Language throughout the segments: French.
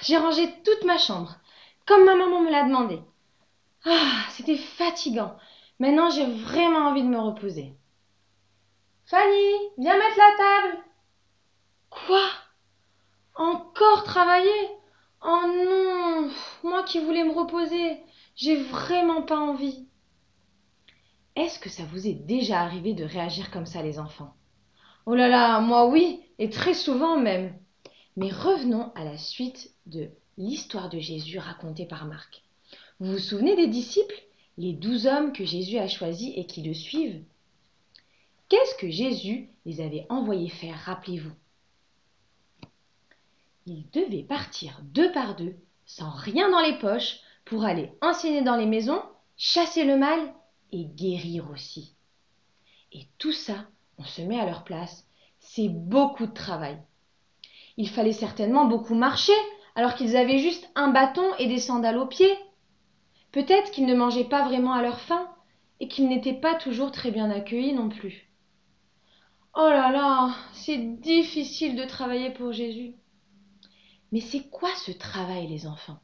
j'ai rangé toute ma chambre, comme ma maman me l'a demandé. Ah, c'était fatigant. Maintenant, j'ai vraiment envie de me reposer. Fanny, viens mettre la table. Quoi? Encore travailler? Oh non, moi qui voulais me reposer, j'ai vraiment pas envie. Est-ce que ça vous est déjà arrivé de réagir comme ça, les enfants? Oh là là, moi oui, et très souvent même. Mais revenons à la suite de l'histoire de Jésus racontée par Marc. Vous vous souvenez des disciples, les 12 hommes que Jésus a choisis et qui le suivent? Qu'est-ce que Jésus les avait envoyés faire, rappelez-vous? Ils devaient partir deux par deux, sans rien dans les poches, pour aller enseigner dans les maisons, chasser le mal et guérir aussi. Et tout ça, on se met à leur place, c'est beaucoup de travail. Il fallait certainement beaucoup marcher, alors qu'ils avaient juste un bâton et des sandales aux pieds. Peut-être qu'ils ne mangeaient pas vraiment à leur faim, et qu'ils n'étaient pas toujours très bien accueillis non plus. Oh là là, c'est difficile de travailler pour Jésus. Mais c'est quoi ce travail, les enfants?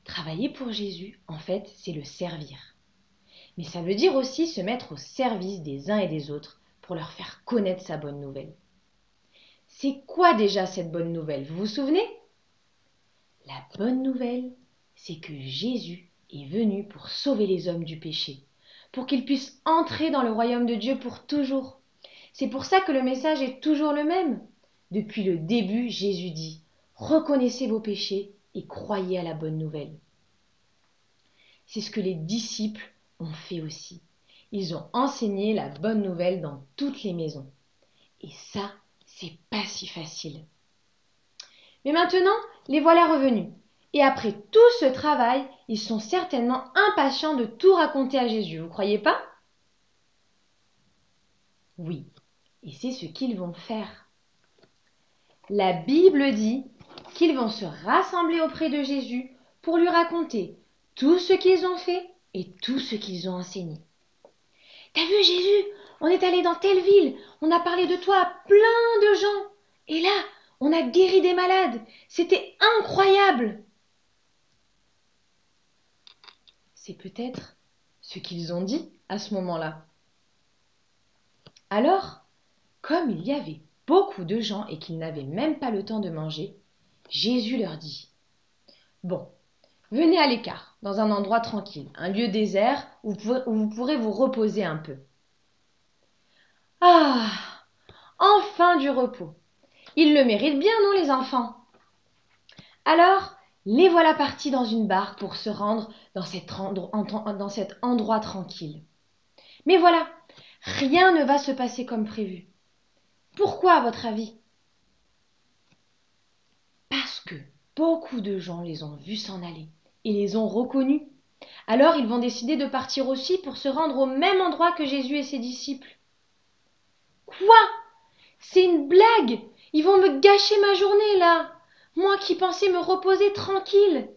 Travailler pour Jésus, en fait, c'est le servir. Mais ça veut dire aussi se mettre au service des uns et des autres pour leur faire connaître sa bonne nouvelle. C'est quoi déjà cette bonne nouvelle? Vous vous souvenez? La bonne nouvelle, c'est que Jésus est venu pour sauver les hommes du péché, pour qu'ils puissent entrer dans le royaume de Dieu pour toujours. C'est pour ça que le message est toujours le même. Depuis le début, Jésus dit: reconnaissez vos péchés et croyez à la bonne nouvelle. C'est ce que les disciples ont fait aussi. Ils ont enseigné la bonne nouvelle dans toutes les maisons. Et ça, c'est pas si facile. Mais maintenant, les voilà revenus. Et après tout ce travail, ils sont certainement impatients de tout raconter à Jésus, vous croyez pas? Oui, et c'est ce qu'ils vont faire. La Bible dit qu'ils vont se rassembler auprès de Jésus pour lui raconter tout ce qu'ils ont fait et tout ce qu'ils ont enseigné. T'as vu Jésus? On est allé dans telle ville, on a parlé de toi à plein de gens. Et là, on a guéri des malades. C'était incroyable. C'est peut-être ce qu'ils ont dit à ce moment-là. Alors, comme il y avait beaucoup de gens et qu'ils n'avaient même pas le temps de manger, Jésus leur dit: bon, venez à l'écart, dans un endroit tranquille, un lieu désert où vous pourrez vous reposer un peu. Ah, enfin du repos. Ils le méritent bien, non, les enfants? Alors, les voilà partis dans une barque pour se rendre dans cet endroit tranquille. Mais voilà, rien ne va se passer comme prévu. Pourquoi, à votre avis? Parce que beaucoup de gens les ont vus s'en aller et les ont reconnus. Alors ils vont décider de partir aussi pour se rendre au même endroit que Jésus et ses disciples. Quoi? C'est une blague! Ils vont me gâcher ma journée là! Moi qui pensais me reposer tranquille!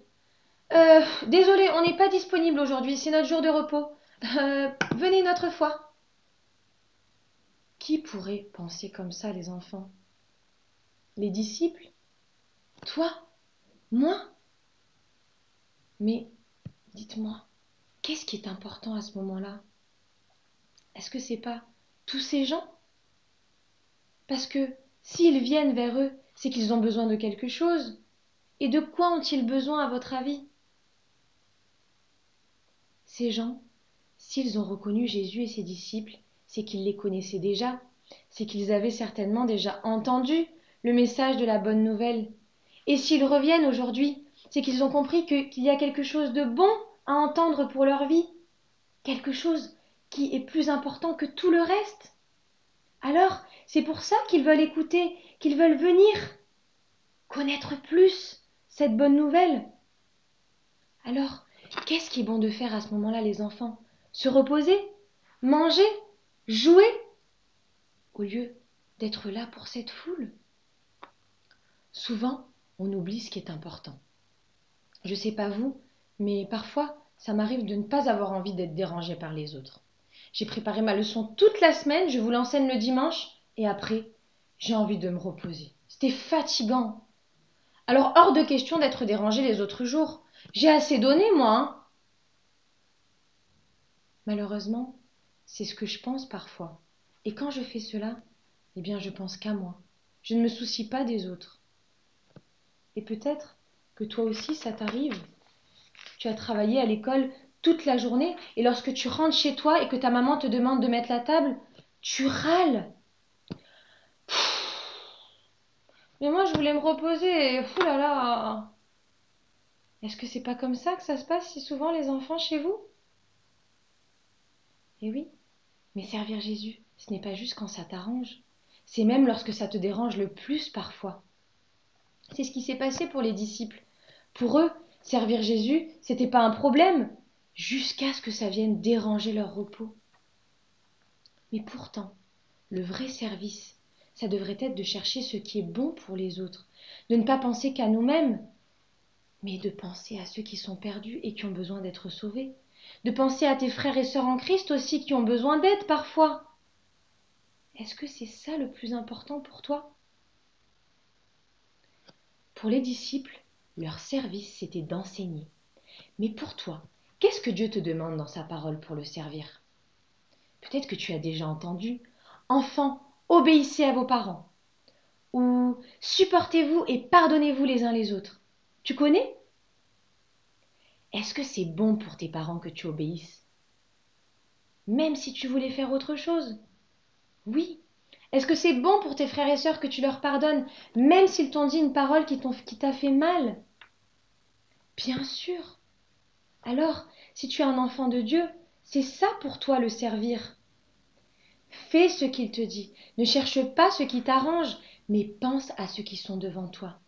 Désolé, on n'est pas disponible aujourd'hui, c'est notre jour de repos. Venez une autre fois. Qui pourrait penser comme ça, les enfants? Les disciples? Toi? Moi? Mais dites-moi, qu'est-ce qui est important à ce moment-là? Est-ce que c'est pas tous ces gens? Parce que s'ils viennent vers eux, c'est qu'ils ont besoin de quelque chose. Et de quoi ont-ils besoin à votre avis? Ces gens, s'ils ont reconnu Jésus et ses disciples, c'est qu'ils les connaissaient déjà, c'est qu'ils avaient certainement déjà entendu le message de la bonne nouvelle. Et s'ils reviennent aujourd'hui, c'est qu'ils ont compris qu'il y a quelque chose de bon à entendre pour leur vie, quelque chose qui est plus important que tout le reste. Alors, c'est pour ça qu'ils veulent écouter, qu'ils veulent venir connaître plus cette bonne nouvelle. Alors, qu'est-ce qui est bon de faire à ce moment-là, les enfants? Se reposer? Manger? Jouer? Au lieu d'être là pour cette foule? Souvent, on oublie ce qui est important. Je ne sais pas vous, mais parfois, ça m'arrive de ne pas avoir envie d'être dérangée par les autres. J'ai préparé ma leçon toute la semaine, je vous l'enseigne le dimanche, et après, j'ai envie de me reposer. C'était fatigant. Alors hors de question d'être dérangé les autres jours. J'ai assez donné, moi, hein. Malheureusement, c'est ce que je pense parfois. Et quand je fais cela, eh bien je pense qu'à moi. Je ne me soucie pas des autres. Et peut-être que toi aussi ça t'arrive. Tu as travaillé à l'école toute la journée et lorsque tu rentres chez toi et que ta maman te demande de mettre la table, tu râles. Mais moi je voulais me reposer et fou là là. Est-ce que c'est pas comme ça que ça se passe si souvent les enfants chez vous? Eh oui, mais servir Jésus, ce n'est pas juste quand ça t'arrange. C'est même lorsque ça te dérange le plus parfois. C'est ce qui s'est passé pour les disciples. Pour eux, servir Jésus, c'était pas un problème, jusqu'à ce que ça vienne déranger leur repos. Mais pourtant, le vrai service, ça devrait être de chercher ce qui est bon pour les autres, de ne pas penser qu'à nous-mêmes, mais de penser à ceux qui sont perdus et qui ont besoin d'être sauvés, de penser à tes frères et sœurs en Christ aussi qui ont besoin d'aide parfois. Est-ce que c'est ça le plus important pour toi? Pour les disciples, leur service, c'était d'enseigner. Mais pour toi, qu'est-ce que Dieu te demande dans sa parole pour le servir? Peut-être que tu as déjà entendu: Enfants, obéissez à vos parents. Ou supportez-vous et pardonnez-vous les uns les autres. Tu connais? Est-ce que c'est bon pour tes parents que tu obéisses? Même si tu voulais faire autre chose? Oui. Est-ce que c'est bon pour tes frères et sœurs que tu leur pardonnes, même s'ils t'ont dit une parole qui t'a fait mal? Bien sûr. Alors, si tu es un enfant de Dieu, c'est ça pour toi le servir. Fais ce qu'il te dit. Ne cherche pas ce qui t'arrange, mais pense à ceux qui sont devant toi.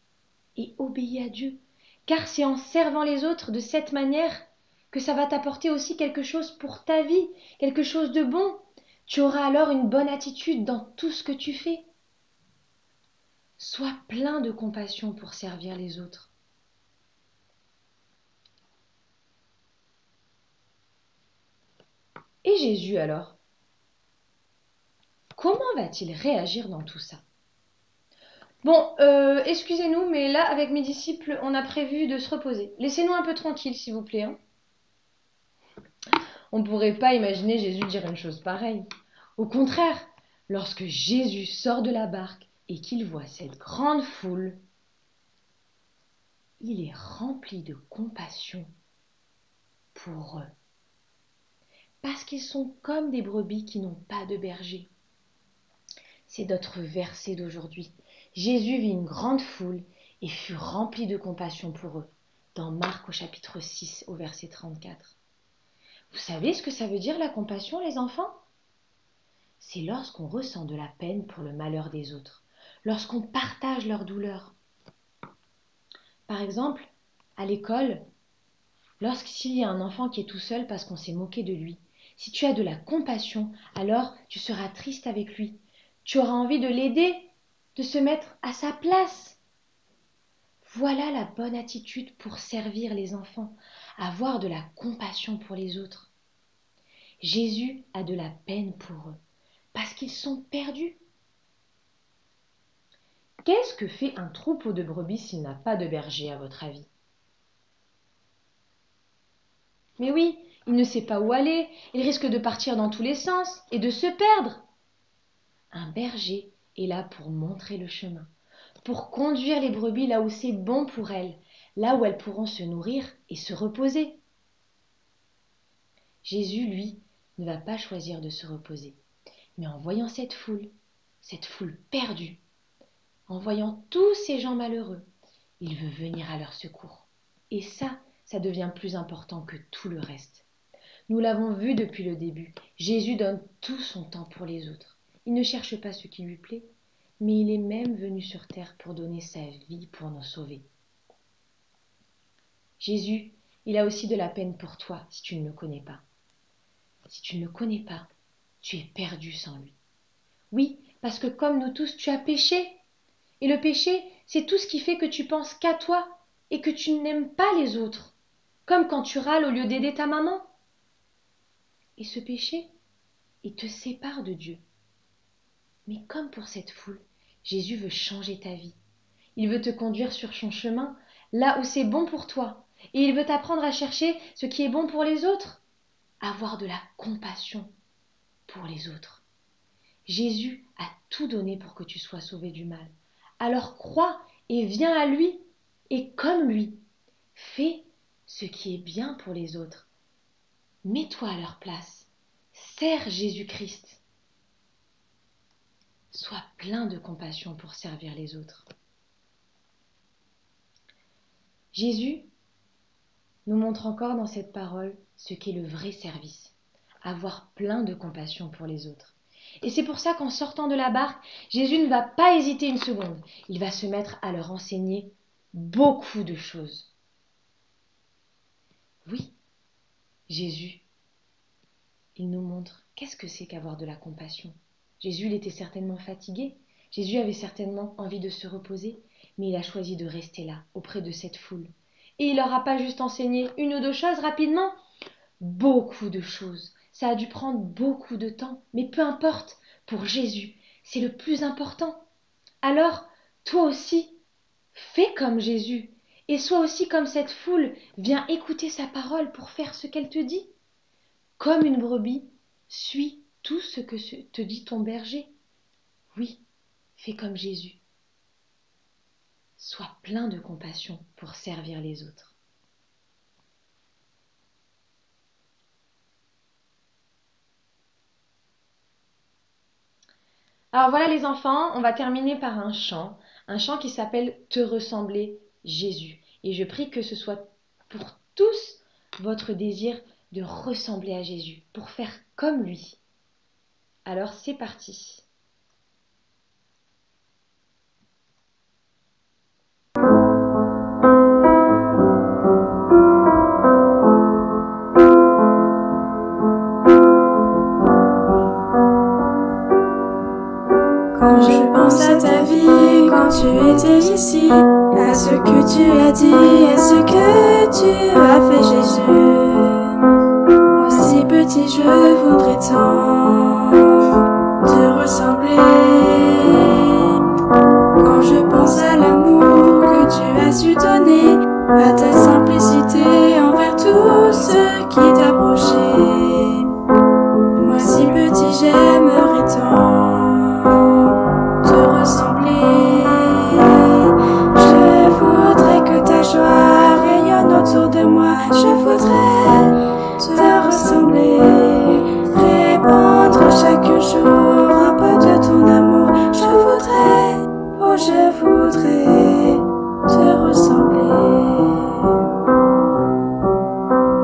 Et obéis à Dieu. Car c'est en servant les autres de cette manière que ça va t'apporter aussi quelque chose pour ta vie, quelque chose de bon. Tu auras alors une bonne attitude dans tout ce que tu fais. Sois plein de compassion pour servir les autres. Et Jésus alors? Comment va-t-il réagir dans tout ça? Bon, excusez-nous, mais là, avec mes disciples, on a prévu de se reposer. Laissez-nous un peu tranquilles, s'il vous plaît, hein. On ne pourrait pas imaginer Jésus dire une chose pareille. Au contraire, lorsque Jésus sort de la barque et qu'il voit cette grande foule, il est rempli de compassion pour eux. Parce qu'ils sont comme des brebis qui n'ont pas de berger. C'est notre verset d'aujourd'hui. Jésus vit une grande foule et fut rempli de compassion pour eux. Dans Marc au chapitre 6 au verset 34. Vous savez ce que ça veut dire la compassion, les enfants? C'est lorsqu'on ressent de la peine pour le malheur des autres, lorsqu'on partage leur douleur. Par exemple, à l'école, lorsqu'il y a un enfant qui est tout seul parce qu'on s'est moqué de lui, si tu as de la compassion, alors tu seras triste avec lui. Tu auras envie de l'aider, de se mettre à sa place. Voilà la bonne attitude pour servir les enfants, avoir de la compassion pour les autres. Jésus a de la peine pour eux, parce qu'ils sont perdus. Qu'est-ce que fait un troupeau de brebis s'il n'a pas de berger, à votre avis? Mais oui, il ne sait pas où aller, il risque de partir dans tous les sens et de se perdre. Un berger est là pour montrer le chemin, pour conduire les brebis là où c'est bon pour elles, là où elles pourront se nourrir et se reposer. Jésus, lui, ne va pas choisir de se reposer, mais en voyant cette foule perdue, en voyant tous ces gens malheureux, il veut venir à leur secours. Et ça devient plus important que tout le reste. Nous l'avons vu depuis le début, Jésus donne tout son temps pour les autres. Il ne cherche pas ce qui lui plaît, mais il est même venu sur terre pour donner sa vie pour nous sauver. Jésus, il a aussi de la peine pour toi si tu ne le connais pas. Si tu ne le connais pas, tu es perdu sans lui. Oui, parce que comme nous tous, tu as péché. Et le péché, c'est tout ce qui fait que tu penses qu'à toi et que tu n'aimes pas les autres. Comme quand tu râles au lieu d'aider ta maman. Et ce péché, il te sépare de Dieu. Mais comme pour cette foule, Jésus veut changer ta vie. Il veut te conduire sur son chemin, là où c'est bon pour toi. Et il veut t'apprendre à chercher ce qui est bon pour les autres. Avoir de la compassion pour les autres. Jésus a tout donné pour que tu sois sauvé du mal. Alors crois et viens à lui. Et comme lui, fais ce qui est bien pour les autres. Mets-toi à leur place. Sers Jésus-Christ. Sois plein de compassion pour servir les autres. Jésus nous montre encore dans cette parole ce qu'est le vrai service. Avoir plein de compassion pour les autres. Et c'est pour ça qu'en sortant de la barque, Jésus ne va pas hésiter une seconde. Il va se mettre à leur enseigner beaucoup de choses. Oui, Jésus, il nous montre qu'est-ce que c'est qu'avoir de la compassion. Jésus, il était certainement fatigué. Jésus avait certainement envie de se reposer, mais il a choisi de rester là, auprès de cette foule. Et il leur a pas juste enseigné une ou deux choses rapidement, beaucoup de choses. Ça a dû prendre beaucoup de temps, mais peu importe, pour Jésus, c'est le plus important. Alors, toi aussi, fais comme Jésus, et sois aussi comme cette foule, viens écouter sa parole pour faire ce qu'elle te dit. Comme une brebis, suis tout ce que te dit ton berger. Oui, fais comme Jésus. Sois plein de compassion pour servir les autres. Alors voilà les enfants, on va terminer par un chant qui s'appelle Te ressembler Jésus. Et je prie que ce soit pour tous votre désir de ressembler à Jésus, pour faire comme lui. Alors c'est parti. Quand je pense à ta vie, quand tu étais ici, à ce que tu as dit, à ce que tu as fait Jésus, aussi petit je voudrais tant te ressembler. Quand je pense à l'amour que tu as su donner, à ta simplicité envers tous ceux qui t'approchaient, moi si petit j'aimerais tant te ressembler. Je voudrais que ta joie rayonne autour de moi. Je voudrais te ressembler, répandre chaque jour un peu de ton amour. Je voudrais, oh je voudrais te ressembler.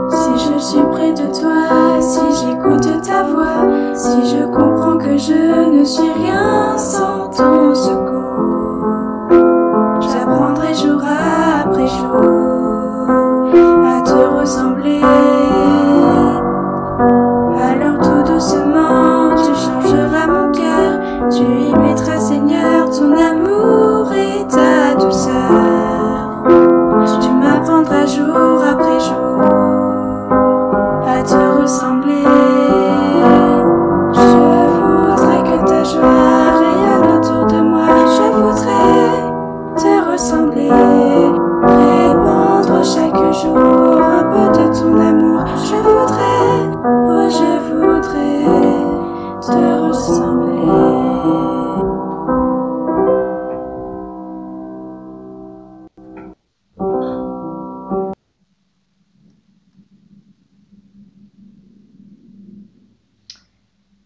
Si je suis près de toi, si j'écoute ta voix, si je comprends que je ne suis rien sans ton secours, j'apprendrai jour après jour à te ressembler. Alors tout doucement tu changeras mon cœur, tu y mettras Seigneur ton amour et ta douceur. Tu m'apprendras jour après jour à te ressembler. Je voudrais que ta joie rayonne autour de moi. Je voudrais te ressembler, répandre chaque jour un peu de ton amour. Je voudrais, oh je voudrais te ressembler.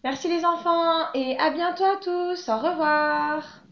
Merci les enfants et à bientôt à tous. Au revoir.